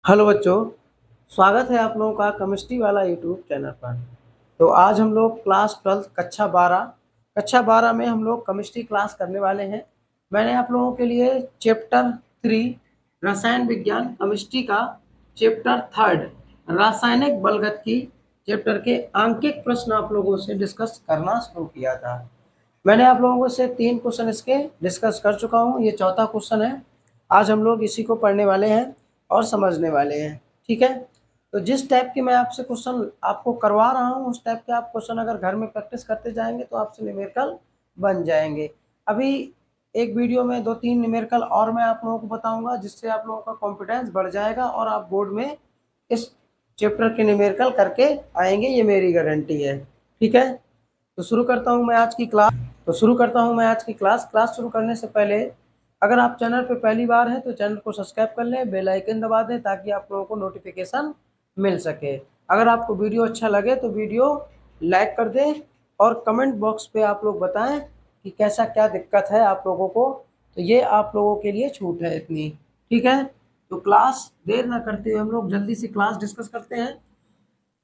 Hello बच्चों, स्वागत है आप लोगों का केमिस्ट्री वाला यूट्यूब चैनल पर। तो आज हम लोग क्लास 12 कक्षा 12 में हम लोग केमिस्ट्री क्लास करने वाले हैं। मैंने आप लोगों के लिए चैप्टर 3 रसायन विज्ञान केमिस्ट्री का चैप्टर 3 रासायनिक बलगत चैप्टर के अंकित प्रश्न आप लोगों से डिस्कस करना शुरू किया था। मैंने आप लोगों से 3 क्वेश्चन इसके डिस्कस कर चुका हूँ, ये चौथा क्वेश्चन है। आज हम लोग इसी को पढ़ने वाले हैं और समझने वाले हैं। ठीक है, तो जिस टाइप के मैं आपसे क्वेश्चन आपको करवा रहा हूँ उस टाइप के आप क्वेश्चन अगर घर में प्रैक्टिस करते जाएंगे तो आपसे न्यूमेरिकल बन जाएंगे। अभी एक वीडियो में 2-3 न्यूमेरिकल और मैं आप लोगों को बताऊंगा जिससे आप लोगों का कॉन्फिडेंस बढ़ जाएगा और आप बोर्ड में इस चैप्टर के न्यूमेरिकल करके आएंगे, ये मेरी गारंटी है। ठीक है, तो शुरू करता हूँ मैं आज की क्लास। क्लास शुरू करने से पहले अगर आप चैनल पे पहली बार हैं तो चैनल को सब्सक्राइब कर लें, बेल आइकन दबा दें ताकि आप लोगों को नोटिफिकेशन मिल सके। अगर आपको वीडियो अच्छा लगे तो वीडियो लाइक कर दें और कमेंट बॉक्स पे आप लोग बताएं कि कैसा क्या दिक्कत है आप लोगों को। तो ये आप लोगों के लिए छूट है इतनी। ठीक है, तो क्लास देर ना करते हुए हम लोग जल्दी से क्लास डिस्कस करते हैं।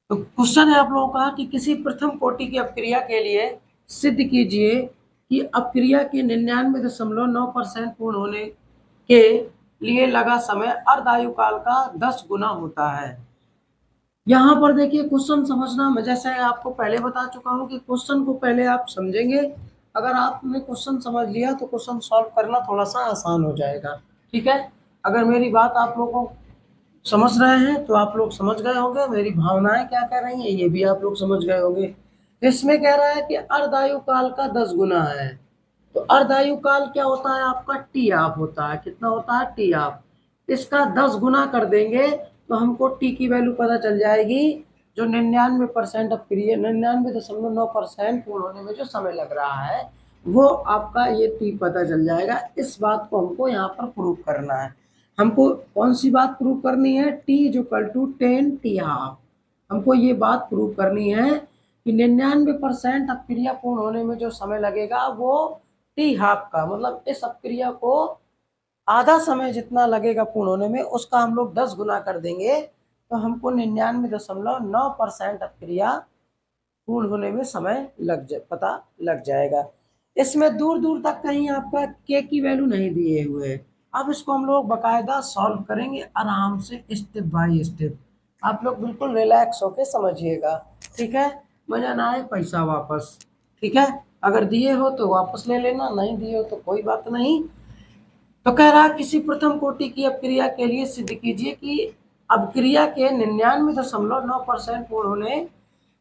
तो क्वेश्चन है आप लोगों का कि किसी प्रथम कोटि की अपक्रिया के लिए सिद्ध कीजिए कि अपक्रिया के 99.9% पूर्ण होने के लिए लगा समय अर्धायु काल का 10 गुना होता है। यहाँ पर देखिए क्वेश्चन समझना, मैं जैसे आपको पहले बता चुका हूँ कि क्वेश्चन को पहले आप समझेंगे। अगर आपने क्वेश्चन समझ लिया तो क्वेश्चन सॉल्व करना थोड़ा सा आसान हो जाएगा। ठीक है, अगर मेरी बात आप लोगों को समझ रहे हैं तो आप लोग समझ गए होंगे मेरी भावनाएं क्या कह रही हैं, ये भी आप लोग समझ गए होंगे। इसमें कह रहा है कि अर्धायु काल का 10 गुना है। तो अर्धायु काल क्या होता है आपका? टी आप होता है। कितना होता है? टी आप। इसका 10 गुना कर देंगे तो हमको टी की वैल्यू पता चल जाएगी, जो 99% अपक्रिया 99.9% पूर्ण होने में जो समय लग रहा है वो आपका ये टी पता चल जाएगा। इस बात को हमको यहाँ पर प्रूव करना है। हमको कौन सी बात प्रूव करनी है? T is equal to 10 T half. हमको ये बात प्रूव करनी है कि 99% अपक्रिया पूर्ण होने में जो समय लगेगा वो टी हाफ का, मतलब इस अपक्रिया को आधा समय जितना लगेगा पूर्ण होने में उसका हम लोग 10 गुना कर देंगे तो हमको 99.9% अपक्रिया पूर्ण होने में समय पता लग जाएगा। इसमें दूर दूर तक कहीं आपका के की वैल्यू नहीं दिए हुए। अब इसको हम लोग बकायदा सॉल्व करेंगे आराम से, स्टेप बाय स्टेप। आप लोग बिल्कुल रिलैक्स होके समझिएगा। ठीक है, मजा ना आए पैसा वापस। ठीक है, अगर दिए हो तो वापस ले लेना, नहीं दिए हो तो कोई बात नहीं। तो कह रहा किसी प्रथम कोटि की अपक्रिया के लिए सिद्ध कीजिए कि अपक्रिया के 99.9% पूर्ण होने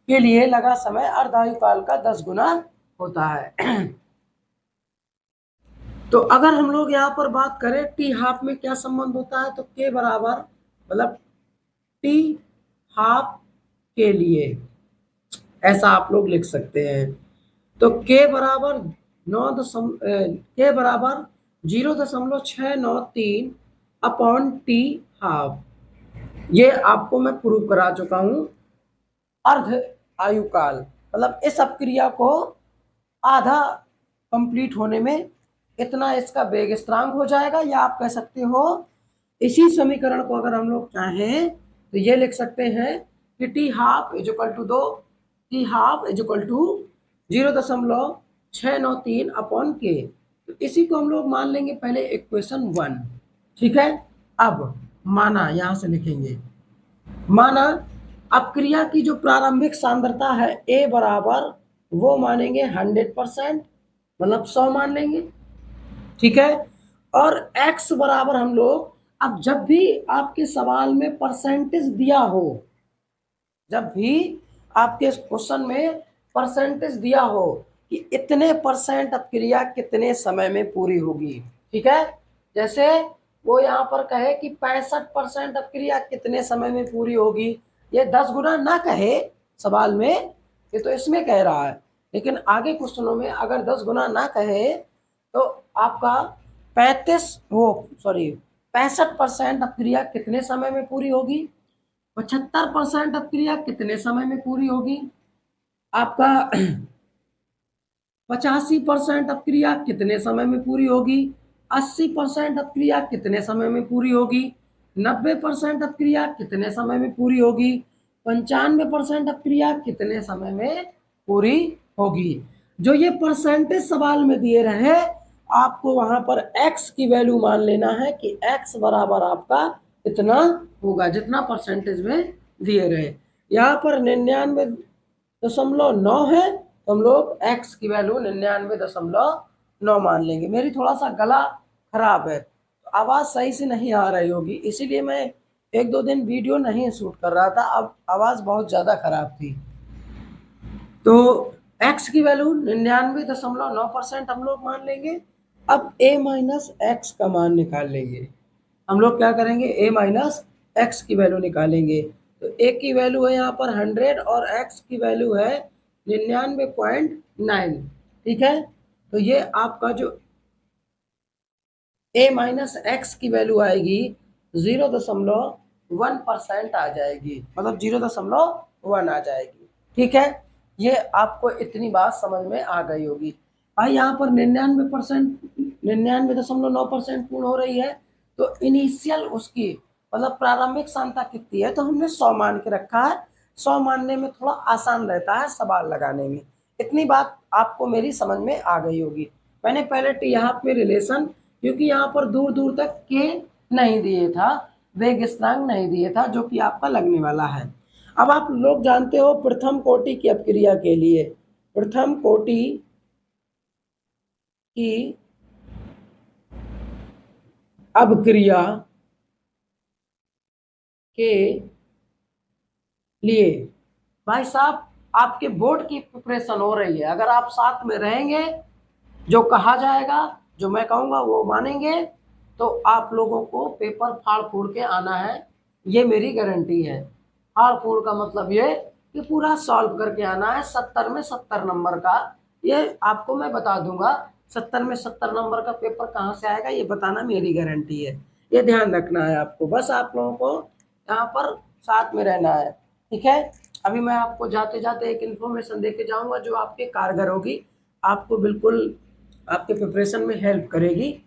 के लिए लगा समय अर्धायु काल का 10 गुना होता है। तो अगर हम लोग यहाँ पर बात करें टी हाफ में क्या संबंध होता है, तो के बराबर, मतलब टी हाफ के लिए ऐसा आप लोग लिख सकते हैं। तो के बराबर 0.693 अपॉन टी हाफ। ये आपको मैं प्रूव करा चुका हूं। अर्ध आयु काल मतलब इस अपक्रिया को आधा कंप्लीट होने में इतना इसका वेग स्थिरांक हो जाएगा, या आप कह सकते हो इसी समीकरण को अगर हम लोग चाहें तो ये लिख सकते हैं कि T half is equal to 0.693 upon के। तो इसी को हम लोग मान लेंगे पहले इक्वेशन 1। ठीक है, अब माना, यहां से लिखेंगे माना अपक्रिया की जो प्रारंभिक सांद्रता है ए बराबर, वो मानेंगे 100%, मतलब 100 मान लेंगे। ठीक है, और x बराबर हम लोग, अब जब भी आपके सवाल में परसेंटेज दिया हो, जब भी आपके क्वेश्चन में परसेंटेज दिया हो कि इतने परसेंट अपक्रिया कितने समय में पूरी होगी। ठीक है, जैसे वो यहाँ पर कहे कि 65% अपक्रिया कितने समय में पूरी होगी, ये 10 गुना ना कहे सवाल में, ये तो इसमें कह रहा है, लेकिन आगे क्वेश्चनों में अगर 10 गुना ना कहे तो आपका 65% अपक्रिया कितने समय में पूरी होगी, 75% अपक्रिया कितने समय में पूरी होगी, आपका 85% अपक्रिया कितने समय में पूरी होगी, 80% अपक्रिया कितने समय में पूरी होगी, 90% अपक्रिया कितने समय में पूरी होगी, 95% अपक्रिया कितने समय में पूरी होगी। जो ये परसेंटेज सवाल में दिए रहे, आपको वहां पर x की वैल्यू मान लेना है कि x बराबर आपका इतना होगा, जितना परसेंटेज में दिए रहे। यहाँ पर 99.9 है, तो हम लोग x की वैल्यू 99.9 मान लेंगे। मेरी थोड़ा सा गला खराब है, तो आवाज़ सही से नहीं आ रही होगी, इसीलिए मैं 1-2 दिन वीडियो नहीं शूट कर रहा था। अब आवाज़ बहुत ज़्यादा खराब थी। तो x की वैल्यू 99.9% हम लोग मान लेंगे। अब a माइनस एक्स का मान निकाल लेंगे। हम लोग क्या करेंगे, a माइनस एक्स की वैल्यू निकालेंगे। तो a की वैल्यू है यहाँ पर 100 और x की वैल्यू है 99.9। ठीक है, तो ये आपका जो a माइनस एक्स की वैल्यू आएगी 0.1% आ जाएगी, मतलब 0.1 आ जाएगी। ठीक है, ये आपको इतनी बात समझ में आ गई होगी। भाई यहाँ पर 99.9% पूर्ण हो रही है, तो इनिशियल उसकी मतलब प्रारंभिक सांता कितनी है, तो हमने 100 मान के रखा है। 100 मानने में थोड़ा आसान रहता है सवाल लगाने में। इतनी बात आपको मेरी समझ में आ गई होगी। मैंने पहले यहाँ पे रिलेशन, क्योंकि यहाँ पर दूर दूर तक के नहीं दिए था, वेग स्थिरांक नहीं दिए था, जो कि आपका लगने वाला है। अब आप लोग जानते हो प्रथम कोटि की अपक्रिया के लिए, प्रथम कोटि की अपक्रिया के लिए भाई साहब आपके बोर्ड की प्रिपरेशन हो रही है। अगर आप साथ में रहेंगे, जो कहा जाएगा, जो मैं कहूँगा वो मानेंगे, तो आप लोगों को पेपर फाड़ फूड़ के आना है, ये मेरी गारंटी है। फाड़ फूड़ का मतलब ये कि पूरा सॉल्व करके आना है। 70 में 70 नंबर का, ये आपको मैं बता दूंगा। 70 में 70 नंबर का पेपर कहाँ से आएगा ये बताना मेरी गारंटी है। ये ध्यान रखना है आपको, बस आप लोगों को यहाँ पर साथ में रहना है। ठीक है, अभी मैं आपको जाते जाते एक इन्फॉर्मेशन दे के जाऊँगा जो आपके कारगर होगी, आपको बिल्कुल आपके प्रिपरेशन में हेल्प करेगी,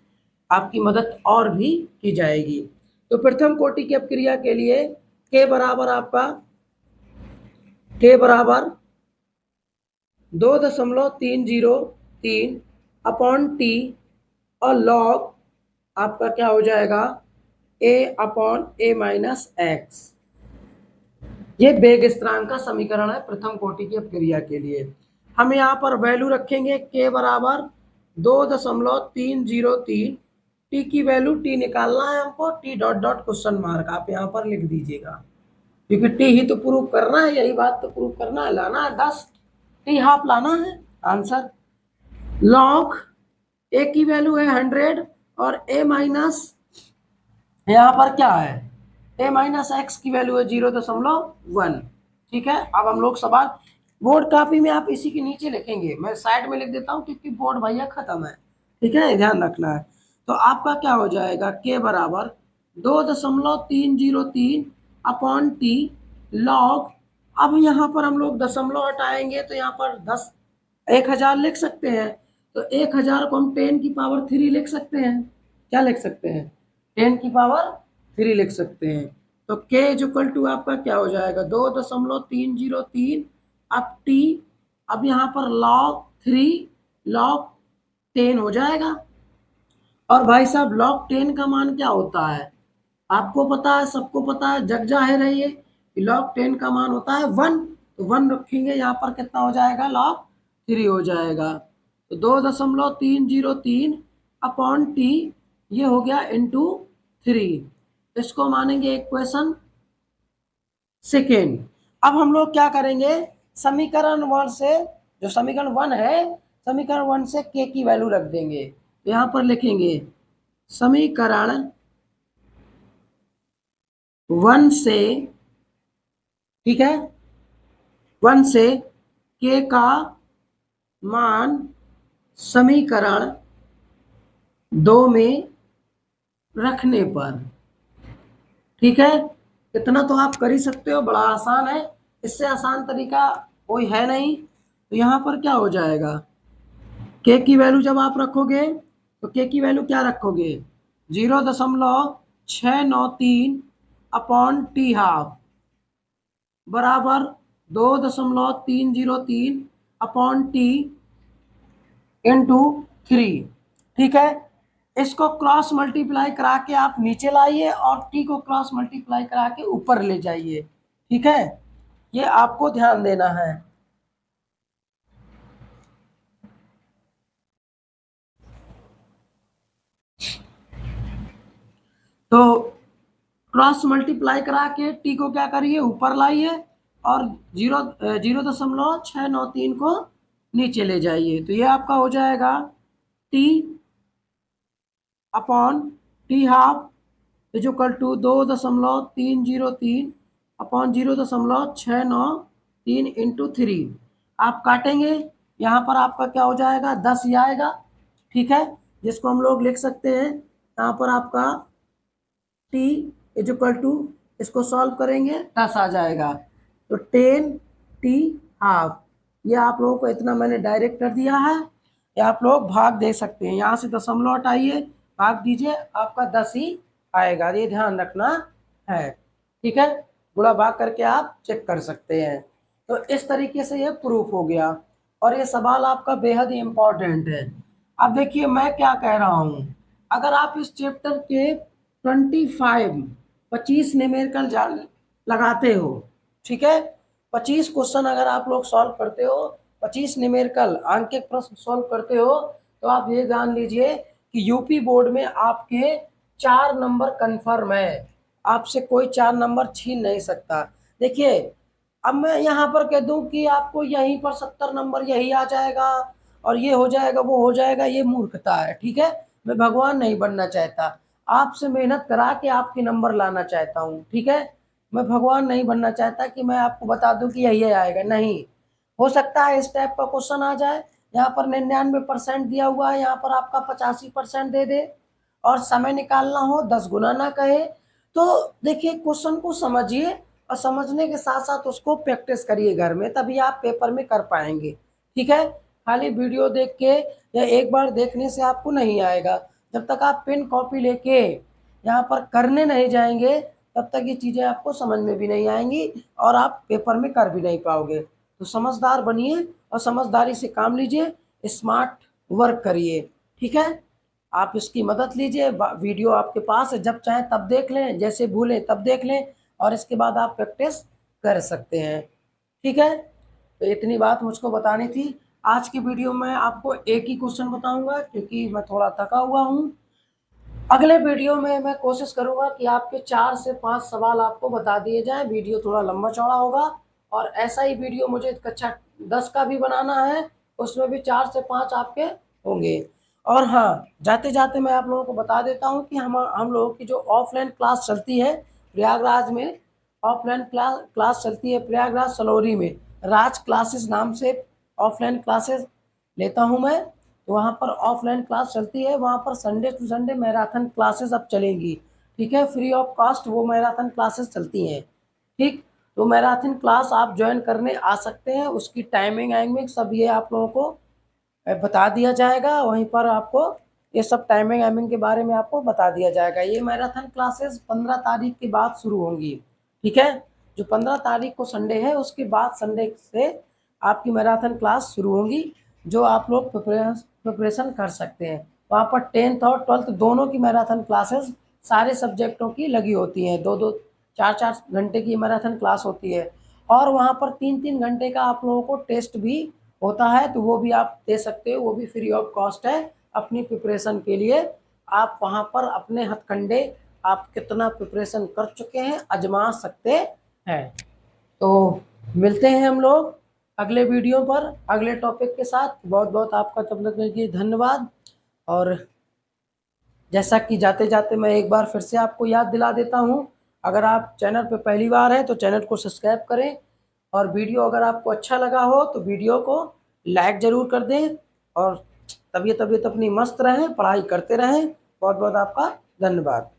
आपकी मदद और भी की जाएगी। तो प्रथम कोटि की अपक्रिया के लिए के बराबर आपका के बराबर 2.303 अपॉन टी और लॉग आपका क्या हो जाएगा a upon a minus x. ये वेग स्थिरांक का समीकरण है प्रथम कोटि की अपक्रिया के लिए। हम यहाँ पर वैल्यू रखेंगे के बराबर 2.303। टी की वैल्यू टी निकालना है हमको, T dot dot question mark आप यहाँ पर लिख दीजिएगा, क्योंकि टी ही तो प्रूव करना है, यही बात तो प्रूव करना है, लाना है 10 टी हाफ लाना है आंसर। लॉग ए की वैल्यू है 100 और ए माइनस यहाँ पर क्या है, ए माइनस एक्स की वैल्यू है 0.1। ठीक है, अब हम लोग सवाल बोर्ड कापी में आप इसी के नीचे लिखेंगे, मैं साइड में लिख देता हूँ क्योंकि बोर्ड भैया खत्म है। ठीक है, ध्यान रखना है। तो आपका क्या हो जाएगा के बराबर 2.303 अपॉन टी लॉग। अब यहाँ पर हम लोग दशमलव हटाएंगे तो यहाँ पर 1000 लिख सकते हैं, तो 1000 को हम 10 की पावर 3 लिख सकते हैं। क्या लिख सकते हैं, 10 की पावर 3 लिख सकते हैं। तो k इक्वल टू आपका क्या हो जाएगा 2.303 अब टी, अब यहाँ पर log 3 log 10 हो जाएगा। और भाई साहब log 10 का मान क्या होता है, आपको पता है, सबको पता है, जग जाहिर है ये कि log 10 का मान होता है 1। तो 1 रखेंगे यहाँ पर कितना हो जाएगा log 3 हो जाएगा। तो 2.303 अपॉन टी ये हो गया इंटू 3, इसको मानेंगे इक्वेशन सेकेंड। अब हम लोग क्या करेंगे, समीकरण 1 से, जो समीकरण 1 है, समीकरण 1 से के की वैल्यू रख देंगे। तो यहाँ पर लिखेंगे समीकरण 1 से, ठीक है, 1 से के का मान समीकरण 2 में रखने पर। ठीक है, इतना तो आप कर ही सकते हो, बड़ा आसान है, इससे आसान तरीका कोई है नहीं। तो यहाँ पर क्या हो जाएगा, के की वैल्यू जब आप रखोगे तो के की वैल्यू क्या रखोगे 0.6 693 अपॉन टी हाफ बराबर 2.303 अपॉन टी इंटू 3। ठीक है, इसको क्रॉस मल्टीप्लाई करा के आप नीचे लाइए और टी को क्रॉस मल्टीप्लाई करा के ऊपर ले जाइए। ठीक है, ये आपको ध्यान देना है। तो क्रॉस मल्टीप्लाई करा के टी को क्या करिए, ऊपर लाइए और 0.693 को नीचे ले जाइए। तो ये आपका हो जाएगा T upon T half is equal to 2.303 upon 0.693 into 3। आप काटेंगे, यहाँ पर आपका क्या हो जाएगा, 10 ही आएगा। ठीक है, जिसको हम लोग लिख सकते हैं यहाँ पर आपका टी इज इक्वल टू, इसको सॉल्व करेंगे 10 आ जाएगा। तो 10 टी हाफ, ये आप लोगों को इतना मैंने डायरेक्ट कर दिया है। या आप लोग भाग दे सकते हैं, यहाँ से दशमलव हटाइए, भाग दीजिए, आपका 10 ही आएगा। ये ध्यान रखना है। ठीक है, गुणा भाग करके आप चेक कर सकते हैं। तो इस तरीके से ये प्रूफ हो गया और ये सवाल आपका बेहद ही इम्पोर्टेंट है। अब देखिए मैं क्या कह रहा हूँ, अगर आप इस चैप्टर के 25 न्यूमेरिकल लगाते हो, ठीक है, 25 क्वेश्चन अगर आप लोग सॉल्व करते हो, 25 न्यूमेरिकल अंक के प्रश्न सॉल्व करते हो, तो आप ये जान लीजिए कि यूपी बोर्ड में आपके 4 नंबर कंफर्म है। आपसे कोई 4 नंबर छीन नहीं सकता। देखिए, अब मैं यहाँ पर कह दूं कि आपको यहीं पर 70 नंबर यही आ जाएगा और ये हो जाएगा वो हो जाएगा, ये मूर्खता है। ठीक है, मैं भगवान नहीं बनना चाहता, आपसे मेहनत करा के आपके नंबर लाना चाहता हूँ। ठीक है, मैं भगवान नहीं बनना चाहता कि मैं आपको बता दूं कि यही आएगा, नहीं। हो सकता है इस टाइप का क्वेश्चन आ जाए, यहाँ पर 99% दिया हुआ है, यहाँ पर आपका 85% दे दे और समय निकालना हो 10 गुना ना कहे। तो देखिए, क्वेश्चन को समझिए और समझने के साथ साथ उसको प्रैक्टिस करिए घर में, तभी आप पेपर में कर पाएंगे। ठीक है, खाली वीडियो देख के या एक बार देखने से आपको नहीं आएगा। जब तक आप पेन कॉपी लेके यहाँ पर करने नहीं जाएंगे, तब तक ये चीज़ें आपको समझ में भी नहीं आएंगी और आप पेपर में कर भी नहीं पाओगे। तो समझदार बनिए और समझदारी से काम लीजिए, स्मार्ट वर्क करिए। ठीक है, आप इसकी मदद लीजिए, वीडियो आपके पास है, जब चाहें तब देख लें, जैसे भूलें तब देख लें और इसके बाद आप प्रैक्टिस कर सकते हैं। ठीक है, तो इतनी बात मुझको बतानी थी। आज की वीडियो में आपको एक ही क्वेश्चन बताऊंगा क्योंकि मैं थोड़ा थका हुआ हूँ। अगले वीडियो में मैं कोशिश करूंगा कि आपके 4 से 5 सवाल आपको बता दिए जाएं। वीडियो थोड़ा लंबा चौड़ा होगा और ऐसा ही वीडियो मुझे कक्षा 10 का भी बनाना है, उसमें भी 4 से 5 आपके होंगे। और हाँ, जाते जाते मैं आप लोगों को बता देता हूँ कि हम लोगों की जो ऑफलाइन क्लास चलती है प्रयागराज में, ऑफलाइन क्लास चलती है प्रयागराज सलौरी में, राज क्लासेस नाम से ऑफलाइन क्लासेस लेता हूँ मैं। तो वहाँ पर ऑफलाइन क्लास चलती है, वहाँ पर Sunday to Sunday marathon classes अब चलेंगी। ठीक है, फ्री ऑफ कॉस्ट वो मैराथन क्लासेस चलती हैं। ठीक, तो मैराथन क्लास आप ज्वाइन करने आ सकते हैं, उसकी टाइमिंग आइमिंग सब ये आप लोगों को बता दिया जाएगा। वहीं पर आपको ये सब टाइमिंग आइमिंग के बारे में आपको बता दिया जाएगा। ये मैराथन क्लासेस 15 तारीख के बाद शुरू होंगी। ठीक है, जो 15 तारीख को संडे है उसके बाद संडे से आपकी मैराथन क्लास शुरू होंगी, जो आप लोग प्रिपरेशन कर सकते हैं। वहाँ पर 10th और 12th दोनों की मैराथन क्लासेस सारे सब्जेक्टों की लगी होती हैं, 2-2 4-4 घंटे की मैराथन क्लास होती है और वहाँ पर 3-3 घंटे का आप लोगों को टेस्ट भी होता है, तो वो भी आप दे सकते हो, वो भी फ्री ऑफ कॉस्ट है अपनी प्रिपरेशन के लिए। आप वहाँ पर अपने हथकंडे आप कितना प्रिपरेशन कर चुके हैं आजमा सकते हैं। तो मिलते हैं हम लोग अगले वीडियो पर अगले टॉपिक के साथ। बहुत बहुत आपका तब तक के लिए धन्यवाद। और जैसा कि जाते जाते मैं एक बार फिर से आपको याद दिला देता हूँ, अगर आप चैनल पर पहली बार हैं तो चैनल को सब्सक्राइब करें और वीडियो अगर आपको अच्छा लगा हो तो वीडियो को लाइक ज़रूर कर दें और तबीयत अपनी मस्त रहें, पढ़ाई करते रहें। बहुत बहुत आपका धन्यवाद।